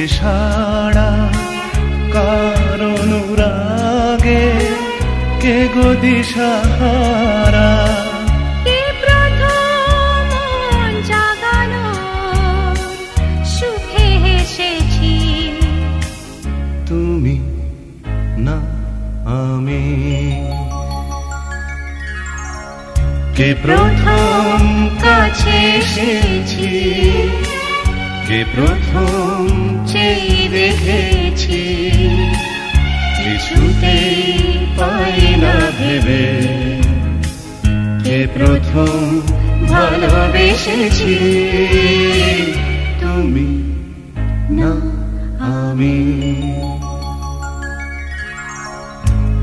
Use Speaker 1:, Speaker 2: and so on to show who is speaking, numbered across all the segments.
Speaker 1: দিয়েছে সাড়া কার অনুরাগে, কে গো দিশাহারা।
Speaker 2: কে প্রথম মন জাগানো সুখে হেসেছি,
Speaker 1: তুমি না আমি। কে প্রথম কাছে এসেছি, কে প্রথম চেয়ে দেখেছি, কিছুতেই পাই না ভেবে, কে প্রথম ভালোবেসেছি, তুমি না আমি।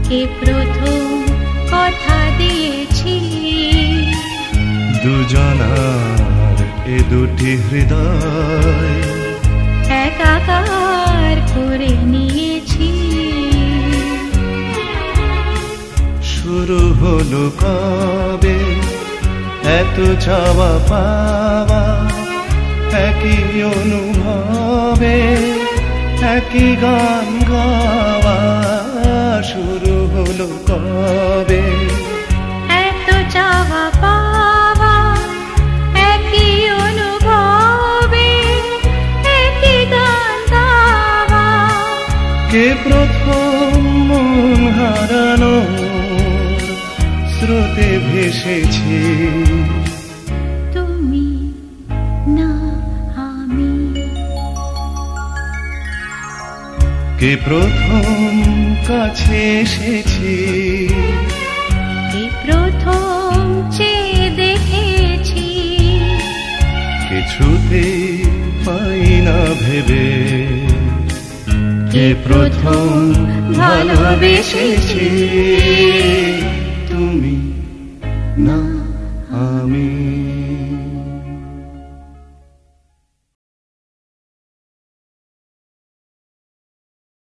Speaker 2: কে প্রথম কথা দিয়েছি,
Speaker 1: দুজনার এ দুটি হৃদয়
Speaker 2: একাকার করে নিয়েছি।
Speaker 1: শুরু হলো কবে এত চাওয়া পাওয়া, একই অনুভবে একই গান গাওয়া। শুরু হলো কবে
Speaker 2: এত চাওয়া পাওয়া, একই অনুভবে একই গান গাওয়া।
Speaker 1: কে প্রথম মন হারানোর স্রোতে ভেসেছি,
Speaker 2: তুমি না আমি।
Speaker 1: কে প্রথম কাছে এসেছি,
Speaker 2: কে প্রথম চেয়ে দেখেছি,
Speaker 1: কিছুতেই পাই না ভেবে, কে প্রথম ভালোবেসেছি।